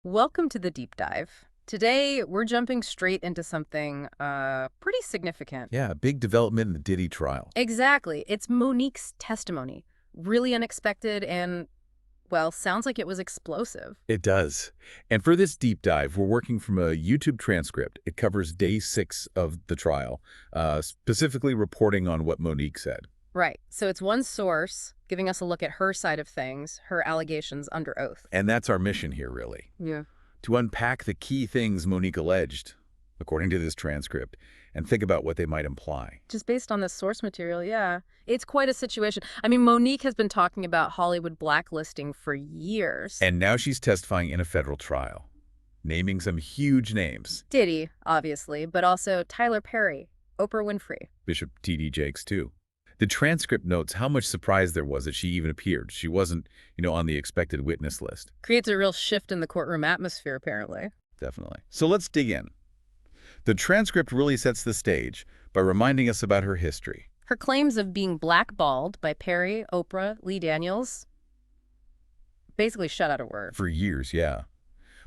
Welcome to the deep dive. Today, we're jumping straight into something pretty significant. Yeah, a big development in the Diddy trial. Exactly. It's Monique's testimony. Really unexpected and, well, sounds like it was explosive. It does. And for this deep dive, we're working from a YouTube transcript. It covers day 6 of the trial, specifically reporting on what Monique said. Right. So it's one source giving us a look at her side of things, her allegations under oath. And that's our mission here, really, Yeah. to unpack the key things Monique alleged, according to this transcript, and think about what they might imply. Just based on this source material, yeah. It's quite a situation. I mean, Monique has been talking about Hollywood blacklisting for years. And now she's testifying in a federal trial, naming some huge names. Diddy, obviously, but also Tyler Perry, Oprah Winfrey. Bishop T.D. Jakes, too. The transcript notes how much surprise there was that she even appeared. She wasn't, on the expected witness list. Creates a real shift in the courtroom atmosphere, apparently. Definitely. So let's dig in. The transcript really sets the stage by reminding us about her history. Her claims of being blackballed by Perry, Oprah, Lee Daniels, basically shut out of word. For years, yeah.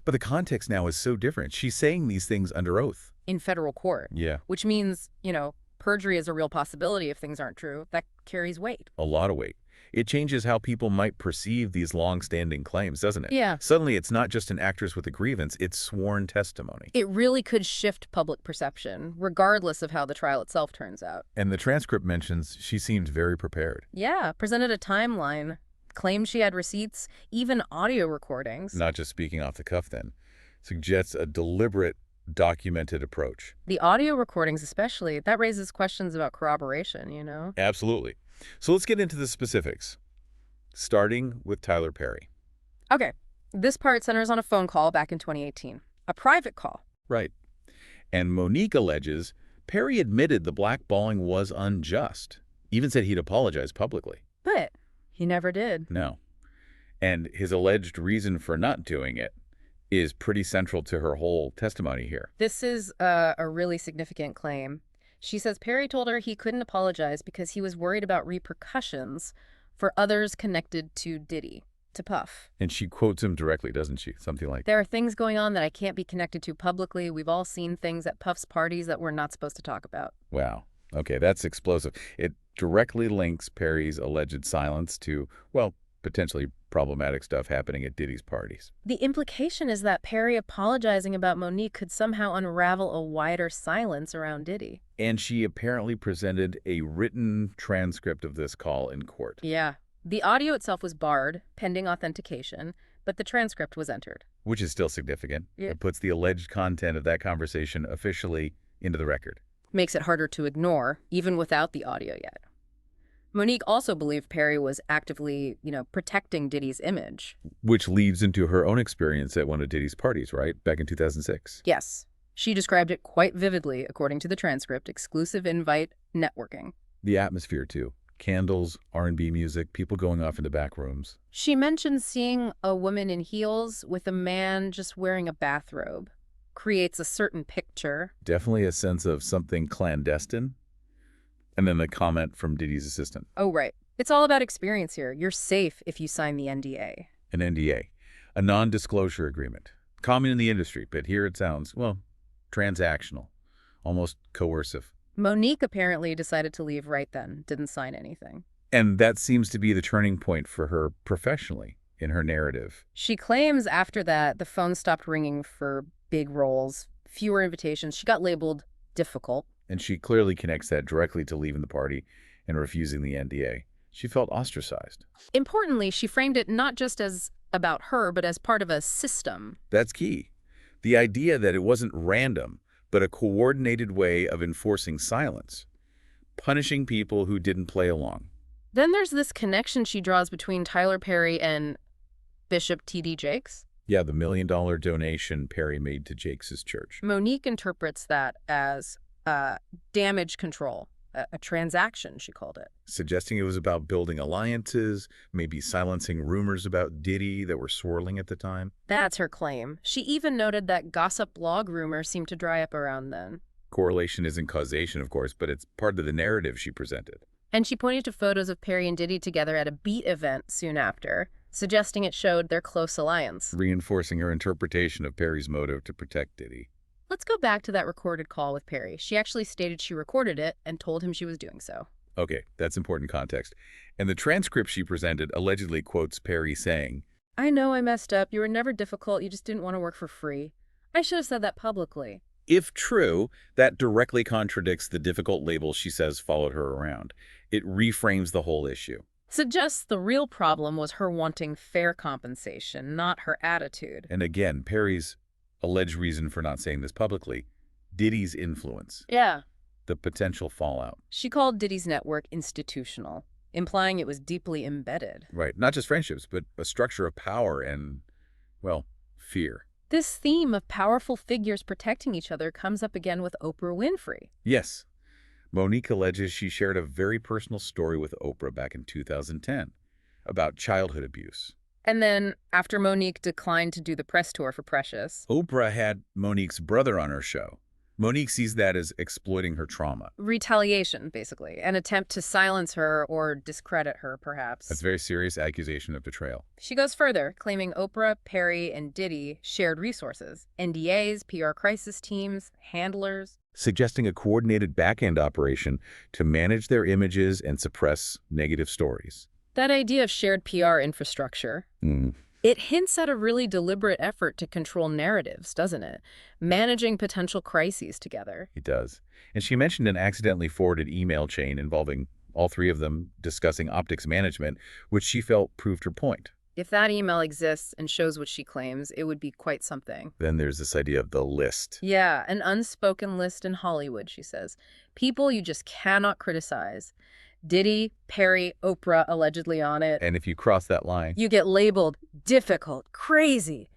But the context now is so different. She's saying these things under oath. In federal court. Yeah. Which means, perjury is a real possibility if things aren't true. That carries weight. A lot of weight. It changes how people might perceive these long-standing claims, doesn't it? Yeah. Suddenly, it's not just an actress with a grievance, it's sworn testimony. It really could shift public perception, regardless of how the trial itself turns out. And the transcript mentions she seemed very prepared. Yeah, presented a timeline, claimed she had receipts, even audio recordings. Not just speaking off the cuff, then. Suggests a deliberate, documented approach. The audio recordings especially, that raises questions about corroboration, Absolutely. So let's get into the specifics, starting with Tyler Perry. Okay, this part centers on a phone call back in 2018, a private call. Right. And Monique alleges Perry admitted the blackballing was unjust, even said he'd apologize publicly. But he never did. No. And his alleged reason for not doing it is pretty central to her whole testimony here. This is a really significant claim. She says Perry told her he couldn't apologize because he was worried about repercussions for others connected to Diddy, to Puff. And she quotes him directly, doesn't she? Something like, "There are things going on that I can't be connected to publicly. We've all seen things at Puff's parties that we're not supposed to talk about." wow. Okay, that's explosive. It directly links Perry's alleged silence to, well, potentially problematic stuff happening at Diddy's parties. The implication is that Perry apologizing about Monique could somehow unravel a wider silence around Diddy. And she apparently presented a written transcript of this call in court. Yeah. The audio itself was barred, pending authentication, but the transcript was entered. Which is still significant. Yeah. It puts the alleged content of that conversation officially into the record. Makes it harder to ignore, even without the audio yet. Monique also believed Perry was actively, protecting Diddy's image. Which leads into her own experience at one of Diddy's parties, right? Back in 2006. Yes. She described it quite vividly, according to the transcript, exclusive invite networking. The atmosphere, too. Candles, R&B music, people going off into back rooms. She mentioned seeing a woman in heels with a man just wearing a bathrobe. Creates a certain picture. Definitely a sense of something clandestine. And then the comment from Diddy's assistant. Oh, right. It's all about experience here. You're safe if you sign the NDA. An NDA, a non-disclosure agreement. Common in the industry, but here it sounds, well, transactional, almost coercive. Monique apparently decided to leave right then, didn't sign anything. And that seems to be the turning point for her professionally in her narrative. She claims after that the phone stopped ringing for big roles, fewer invitations. She got labeled difficult. And she clearly connects that directly to leaving the party and refusing the NDA. She felt ostracized. Importantly, she framed it not just as about her, but as part of a system. That's key. The idea that it wasn't random, but a coordinated way of enforcing silence, punishing people who didn't play along. Then there's this connection she draws between Tyler Perry and Bishop T.D. Jakes. Yeah, the $1 million donation Perry made to Jakes' church. Monique interprets that as damage control, a transaction, she called it. Suggesting it was about building alliances, maybe silencing rumors about Diddy that were swirling at the time. That's her claim. She even noted that gossip blog rumors seemed to dry up around then. Correlation isn't causation, of course, but it's part of the narrative she presented. And she pointed to photos of Perry and Diddy together at a Beat event soon after, suggesting it showed their close alliance. Reinforcing her interpretation of Perry's motive to protect Diddy. Let's go back to that recorded call with Perry. She actually stated she recorded it and told him she was doing so. Okay, that's important context. And the transcript she presented allegedly quotes Perry saying, I know I messed up. You were never difficult. You just didn't want to work for free. I should have said that publicly. if true, that directly contradicts the difficult label she says followed her around. It reframes the whole issue. Suggests the real problem was her wanting fair compensation, not her attitude. And again, Perry's alleged reason for not saying this publicly, Diddy's influence, Yeah. the potential fallout. She called Diddy's network institutional, implying it was deeply embedded. Right, not just friendships, but a structure of power and, well, fear. This theme of powerful figures protecting each other comes up again with Oprah Winfrey. Yes, Monique alleges she shared a very personal story with Oprah back in 2010 about childhood abuse. And then, after Monique declined to do the press tour for Precious, Oprah had Monique's brother on her show. Monique sees that as exploiting her trauma. retaliation, basically, an attempt to silence her or discredit her, perhaps. That's a very serious accusation of betrayal. She goes further, claiming Oprah, Perry, and Diddy shared resources, NDAs, PR crisis teams, handlers. Suggesting a coordinated back-end operation to manage their images and suppress negative stories. That idea of shared PR infrastructure, it hints at a really deliberate effort to control narratives, doesn't it? Managing potential crises together. It does. And she mentioned an accidentally forwarded email chain involving all three of them discussing optics management, which she felt proved her point. If that email exists and shows what she claims, it would be quite something. Then there's this idea of the list. Yeah, an unspoken list in Hollywood, she says. People you just cannot criticize. Diddy, Perry, Oprah allegedly on it. And if you cross that line, You get labeled difficult, crazy,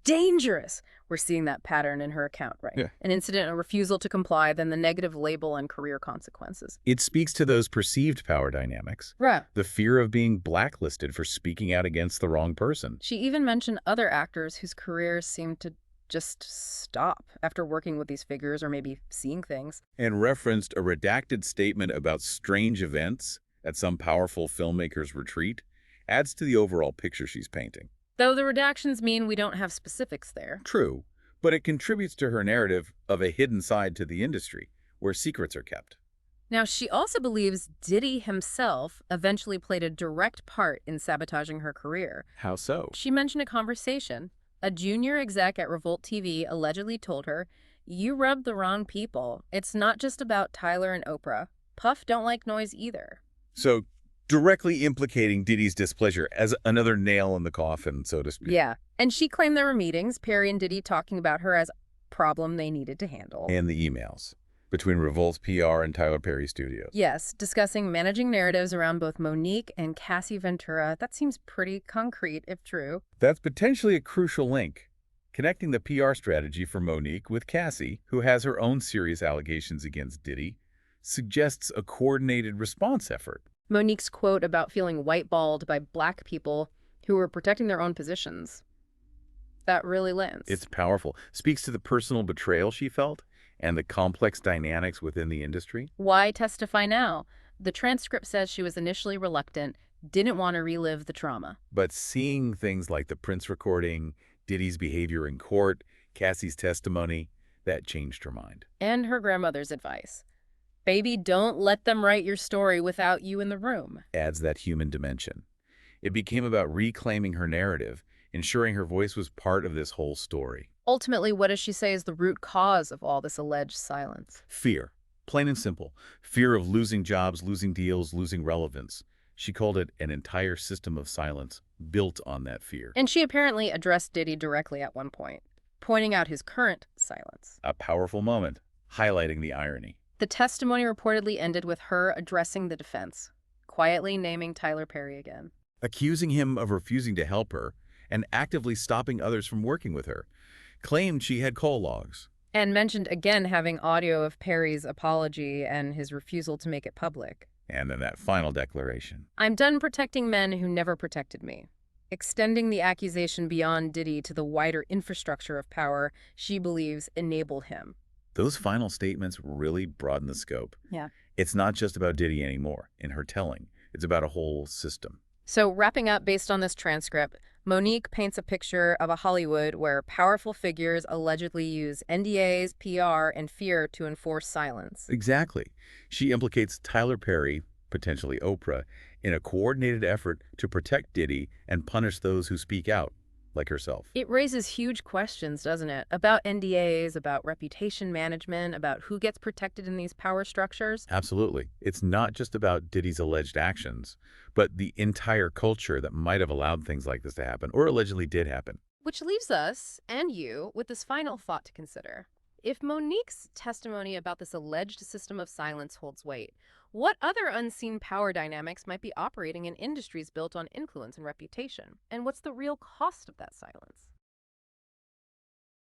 dangerous. We're seeing that pattern in her account, right? Yeah. An incident, a refusal to comply, then the negative label and career consequences. it speaks to those perceived power dynamics. Right. The fear of being blacklisted for speaking out against the wrong person. She even mentioned other actors whose careers seemed to just stop after working with these figures or maybe seeing things. And referenced a redacted statement about strange events at some powerful filmmaker's retreat. Adds to the overall picture she's painting. Though the redactions mean we don't have specifics there. True, but it contributes to her narrative of a hidden side to the industry, where secrets are kept. Now, she also believes Diddy himself eventually played a direct part in sabotaging her career. How so? She mentioned a conversation. A junior exec at Revolt TV allegedly told her, "You rubbed the wrong people. It's not just about Tyler and Oprah. Puff don't like noise either." So, directly implicating Diddy's displeasure as another nail in the coffin, so to speak. Yeah. And she claimed there were meetings, Perry and Diddy talking about her as a problem they needed to handle. And the emails between Revolt's PR and Tyler Perry Studios. Yes, discussing managing narratives around both Monique and Cassie Ventura. That seems pretty concrete, if true. That's potentially a crucial link, connecting the PR strategy for Monique with Cassie, who has her own serious allegations against Diddy, suggests a coordinated response effort. Monique's quote about feeling whiteballed by black people who were protecting their own positions. That really lands. It's powerful. Speaks to the personal betrayal she felt and the complex dynamics within the industry. Why testify now? The transcript says she was initially reluctant, didn't want to relive the trauma. But seeing things like the Prince recording, Diddy's behavior in court, Cassie's testimony, that changed her mind. And her grandmother's advice. Baby, don't let them write your story without you in the room. Adds that human dimension. It became about reclaiming her narrative, ensuring her voice was part of this whole story. Ultimately, what does she say is the root cause of all this alleged silence? Fear. Plain and simple. Fear of losing jobs, losing deals, losing relevance. She called it an entire system of silence built on that fear. And she apparently addressed Diddy directly at one point, pointing out his current silence. A powerful moment, highlighting the irony. The testimony reportedly ended with her addressing the defense, quietly naming Tyler Perry again. Accusing him of refusing to help her and actively stopping others from working with her. Claimed she had call logs. And mentioned again having audio of Perry's apology and his refusal to make it public. And then that final declaration. I'm done protecting men who never protected me. Extending the accusation beyond Diddy to the wider infrastructure of power she believes enabled him. Those final statements really broaden the scope. Yeah. It's not just about Diddy anymore in her telling. It's about a whole system. So, wrapping up based on this transcript, Monique paints a picture of a Hollywood where powerful figures allegedly use NDAs, PR, and fear to enforce silence. Exactly. She implicates Tyler Perry, potentially Oprah, in a coordinated effort to protect Diddy and punish those who speak out, like herself. It raises huge questions, doesn't it? About NDAs, about reputation management, about who gets protected in these power structures. Absolutely. It's not just about Diddy's alleged actions, but the entire culture that might have allowed things like this to happen, or allegedly did happen. Which leaves us, and you, with this final thought to consider. If Monique's testimony about this alleged system of silence holds weight, what other unseen power dynamics might be operating in industries built on influence and reputation? And what's the real cost of that silence?